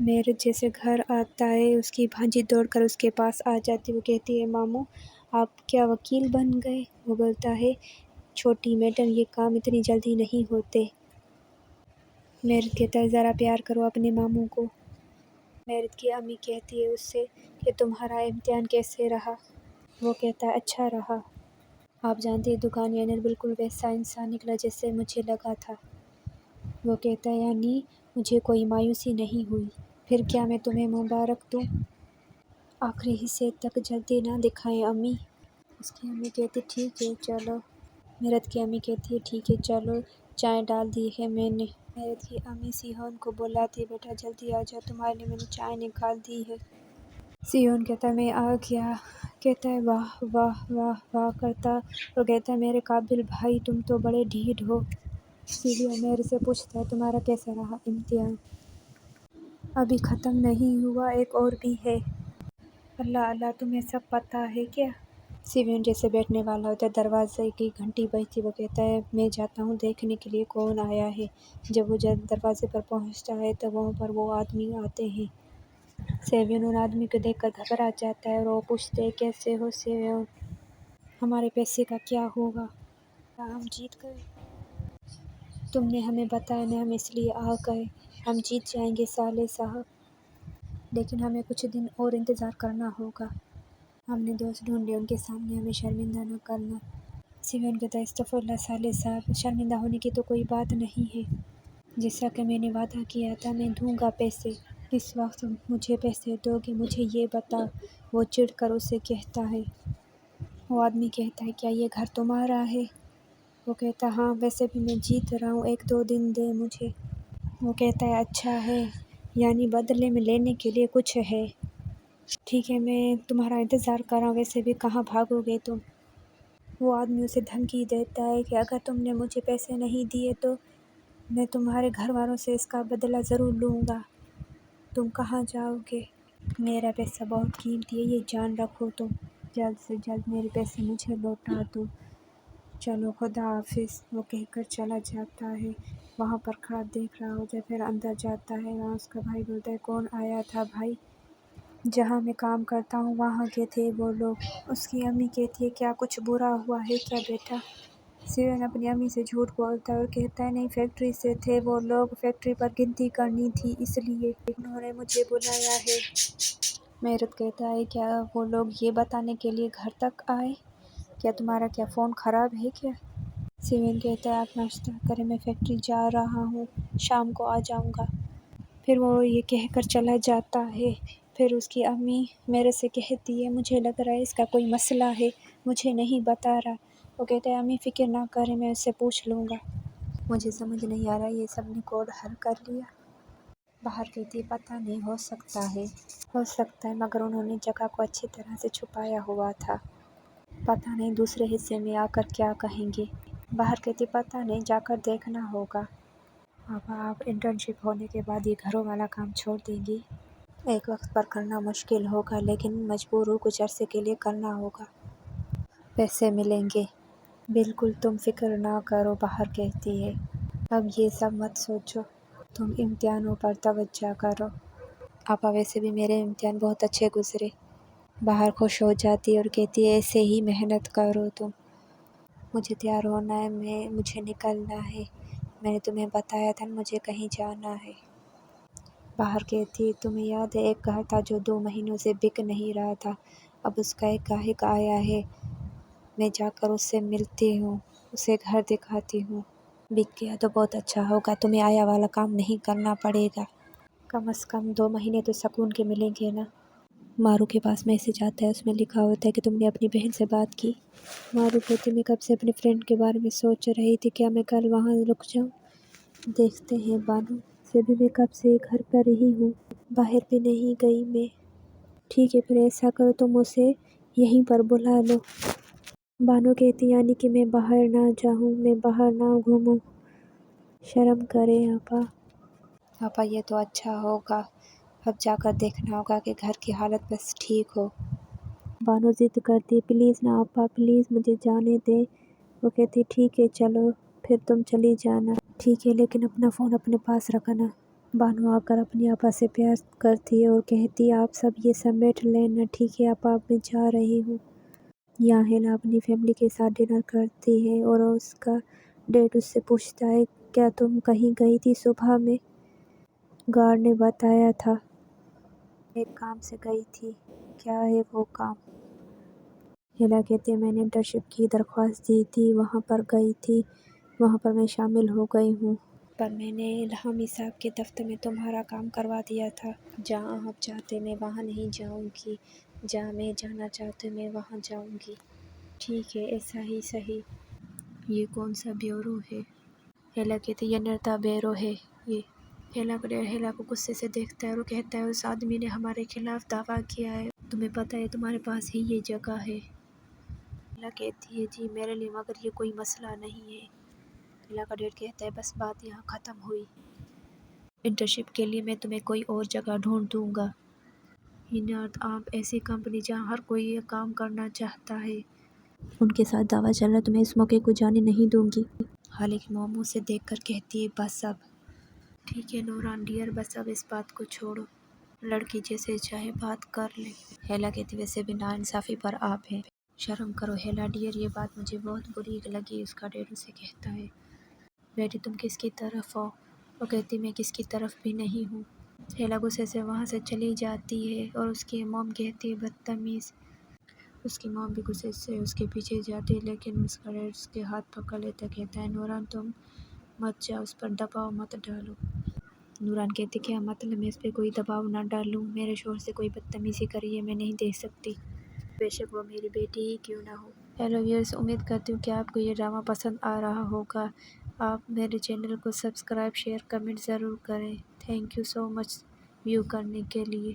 Merit جیسے گھر آتا ہے اس کی بھانجی دوڑ کر اس کے پاس آ جاتی. وہ کہتی ہے ماموں آپ کیا وکیل بن گئے؟ وہ بولتا ہے چھوٹی میڈم یہ کام اتنی جلدی نہیں ہوتے. میرٹ کہتا ہے ذرا پیار کرو اپنے ماموں کو. میرٹ کی امی کہتی ہے اس سے کہ تمہارا امتحان کیسے رہا؟ وہ کہتا ہے اچھا رہا. آپ جانتے ہیں دکان بالکل ویسا انسان نکلا جیسے مجھے لگا تھا. وہ کہتا ہے یعنی مجھے کوئی مایوسی نہیں ہوئی. پھر کیا میں تمہیں مبارک دوں؟ آخری حصے تک جلدی نہ دکھائیں امی. اس کی امی کہتی ٹھیک ہے چلو. میرٹ کی امی کہتی ہے ٹھیک ہے چلو چائے ڈال دی ہے میں نے. میرٹ کی امی سیہون کو بلاتی ہے بیٹا جلدی آ جاؤ تمہارے لیے میں نے چائے نکال دی ہے. سیہون کہتا ہے میں آ گیا. کہتا ہے واہ واہ واہ واہ کرتا اور کہتا ہے میرے قابل بھائی تم تو بڑے ڈھیٹ ہو. سیہون میرے سے پوچھتا ہے تمہارا کیسا رہا امتحان؟ ابھی ختم نہیں ہوا ایک اور بھی ہے. اللہ اللہ تمہیں سب پتہ ہے کیا؟ سیہون جیسے بیٹھنے والا ہوتا ہے دروازے کی گھنٹی بجتی. وہ کہتا ہے میں جاتا ہوں دیکھنے کے لیے کون آیا ہے. جب وہ دروازے پر پہنچتا ہے تو وہاں پر وہ آدمی آتے ہیں. سیہون ان آدمی کو دیکھ کر گھبرا جاتا ہے اور وہ پوچھتے ہیں کیسے ہو سیہون؟ ہمارے پیسے کا کیا ہوگا؟ کیا ہم جیت گئے؟ تم نے ہمیں بتایا نہیں ہم اس لیے آ گئے. ہم جیت جائیں گے سالے صاحب لیکن ہمیں کچھ دن اور انتظار کرنا ہوگا. ہم نے دوست ڈھونڈے ان کے سامنے ہمیں شرمندہ نہ کرنا. سیہون کہتا ہے استغفر اللہ سالے صاحب شرمندہ ہونے کی تو کوئی بات نہیں ہے. جیسا کہ میں نے وعدہ کیا تھا میں دوں گا پیسے. کس وقت مجھے پیسے دو گے مجھے یہ بتا. وہ چڑھ کر اسے کہتا ہے. وہ آدمی کہتا ہے کیا یہ گھر تمہارا ہے؟ وہ کہتا ہے ہاں ویسے بھی میں جیت رہا ہوں 1-2 دن دے مجھے. وہ کہتا ہے اچھا ہے یعنی بدلے میں لینے کے لیے کچھ ہے. ٹھیک ہے میں تمہارا انتظار کر رہا ہوں ویسے بھی کہاں بھاگو گے تم؟ وہ آدمی اسے دھمکی دیتا ہے کہ اگر تم نے مجھے پیسے نہیں دیے تو میں تمہارے گھر والوں سے اس کا بدلہ ضرور لوں گا. تم کہاں جاؤ گے؟ میرا پیسہ بہت قیمتی ہے یہ جان رکھو تم. جلد سے جلد میرے پیسے مجھے لوٹا دو. چلو خدا حافظ. وہ کہہ کر چلا جاتا ہے. وہاں پر کھڑا دیکھ رہا ہوتا ہے پھر اندر جاتا ہے. وہاں اس کا بھائی بولتا ہے کون آیا تھا بھائی؟ جہاں میں کام کرتا ہوں وہاں کے تھے وہ لوگ. اس کی امی کہتی ہے کیا کچھ برا ہوا ہے کیا بیٹا؟ سیہون اپنی امی سے جھوٹ بولتا ہے اور کہتا ہے نہیں فیکٹری سے تھے وہ لوگ فیکٹری پر گنتی کرنی تھی اس لیے انہوں نے مجھے بلایا ہے. میرٹ کہتا ہے کیا وہ لوگ یہ بتانے کے لیے گھر تک آئے؟ کیا تمہارا کیا فون خراب ہے کیا؟ سیہون کہتا ہے آپ ناشتہ کریں میں فیکٹری جا رہا ہوں شام کو آ جاؤں گا. پھر وہ یہ کہہ کر چلا جاتا ہے. پھر اس کی امی میرے سے کہتی ہے مجھے لگ رہا ہے اس کا کوئی مسئلہ ہے مجھے نہیں بتا رہا. وہ کہتا ہے امی فکر نہ کریں میں اس سے پوچھ لوں گا. مجھے سمجھ نہیں آ رہا یہ سب نے کوڈ حل کر لیا. باہر کہتی ہے پتہ نہیں ہو سکتا ہے مگر انہوں نے جگہ کو اچھی طرح سے چھپایا ہوا تھا. پتہ نہیں دوسرے حصے میں آ کر کیا کہیں گے. باہر کہتی پتہ نہیں جا کر دیکھنا ہوگا. اب آپ انٹرنشپ ہونے کے بعد یہ گھروں والا کام چھوڑ دیں گی؟ ایک وقت پر کرنا مشکل ہوگا لیکن مجبور ہو کچھ عرصے کے لیے کرنا ہوگا. پیسے ملیں گے. بالکل تم فکر نہ کرو. باہر کہتی ہے اب یہ سب مت سوچو تم امتحانوں پر توجہ کرو. آپا ویسے بھی میرے امتحان بہت اچھے گزرے. باہر خوش ہو جاتی ہے اور کہتی ہے ایسے ہی محنت کرو تم. مجھے تیار ہونا ہے مجھے نکلنا ہے. میں نے تمہیں بتایا تھا مجھے کہیں جانا ہے. باہر کہتی ہے تمہیں یاد ہے ایک گھر تھا جو 2 مہینوں سے بک نہیں رہا تھا اب اس کا ایک گاہک آیا ہے. میں جا کر اس سے ملتی ہوں اسے گھر دکھاتی ہوں. بک گیا تو بہت اچھا ہوگا تمہیں آیا والا کام نہیں کرنا پڑے گا. کم از کم 2 مہینے تو سکون کے ملیں گے نا. مارو کے پاس میسج آتا ہے اس میں لکھا ہوتا ہے کہ تم نے اپنی بہن سے بات کی. مارو کہتی میں کب سے اپنے فرینڈ کے بارے میں سوچ رہی تھی کیا میں کل وہاں رک جاؤں. دیکھتے ہیں بانو سے بھی میں کب سے گھر پر ہی ہوں باہر بھی نہیں گئی میں. ٹھیک ہے پھر ایسا کرو تم اسے یہیں پر بلا لو. بانو کہتی یعنی کہ میں باہر نہ جاؤں میں باہر نہ گھوموں. شرم کریں آپا یہ تو اچھا ہوگا. اب جا کر دیکھنا ہوگا کہ گھر کی حالت بس ٹھیک ہو. بانو ضد کرتی پلیز نا آپا پلیز مجھے جانے دیں. وہ کہتی ٹھیک ہے چلو پھر تم چلی جانا. ٹھیک ہے لیکن اپنا فون اپنے پاس رکھنا. بانو آ کر اپنی آپا سے پیار کرتی ہے اور کہتی ہے آپ سب یہ سمیٹ لینا، ٹھیک ہے اب میں جا رہی ہوں۔ یہاں ہینا اپنی فیملی کے ساتھ ڈنر کرتی ہے اور اس کا ڈیڈ اس سے پوچھتا ہے کیا تم کہیں گئی تھی صبح میں؟ گارڈ نے بتایا تھا ایک کام سے گئی تھی۔ کیا ہے وہ کام؟ ہینا کہتی ہے میں نے انٹرنشپ کی درخواست دی تھی، وہاں پر گئی تھی، وہاں پر میں شامل ہو گئی ہوں، پر میں نے الہامی صاحب کے دفتر میں تمہارا کام کروا دیا تھا۔ جہاں آپ چاہتے میں وہاں نہیں جاؤں گی، جہاں میں جانا چاہتے میں وہاں جاؤں گی۔ ٹھیک ہے ایسا ہی صحیح۔ یہ کون سا بیورو ہے؟ ہیلا کہتی یہ نرتا بیورو ہے یہ۔ ہیلا کو غصے سے دیکھتا ہے اور کہتا ہے اس آدمی نے ہمارے خلاف دعویٰ کیا ہے، تمہیں پتہ ہے تمہارے پاس ہی یہ جگہ ہے۔ ہیلا کہتی ہے جی میرے لیے مگر یہ کوئی مسئلہ نہیں ہے۔ ہیلا کا ڈیڈ کہتا ہے بس بات یہاں ختم ہوئی، انٹرنشپ کے لیے میں تمہیں کوئی اور جگہ ڈھونڈ دوں گا۔ ہینارت آپ ایسی کمپنی جہاں ہر کوئی یہ کام کرنا چاہتا ہے، ان کے ساتھ دعویٰ چل رہا ہے تو میں اس موقع کو جانے نہیں دوں گی۔ حالانکہ مامو اسے دیکھ کر کہتی ہے بس اب ٹھیک ہے نوران ڈیئر، بس اب اس بات کو چھوڑو، لڑکی جیسے چاہے بات کر لے۔ ہیلا کہتی ویسے بھی ناانصافی پر آپ ہے، شرم کرو ہیلا ڈیئر، یہ بات مجھے بہت بری لگی۔ اس کا ڈیڈ اسے کہتا ہے بیٹی تم کس کی طرف ہو؟ وہ کہتی میں کس کی طرف بھی نہیں ہوں۔ ہیلا غصے سے وہاں سے چلی جاتی ہے اور اس کی مام کہتی ہے بدتمیز۔ اس کی مام بھی غصے سے اس کے پیچھے جاتی ہے لیکن اس کا ڈیڈ اس کے ہاتھ پکڑ لیتا کہتا ہے نوران تم مت جاؤ، اس پر دباؤ مت ڈالو۔ نوران کہتی کیا مطلب میں اس پہ کوئی دباؤ نہ ڈالوں، میرے شوہر سے کوئی بدتمیزی کری ہے میں نہیں دیکھ سکتی، بے شک وہ میری بیٹی ہی کیوں نہ ہو۔ ہیلو ویئرز، امید کرتی ہوں کہ آپ کو یہ ڈرامہ پسند آ رہا ہوگا۔ آپ میرے چینل کو سبسکرائب، شیئر، کمنٹ ضرور کریں۔ Thank you so much view کرنے کے لیے۔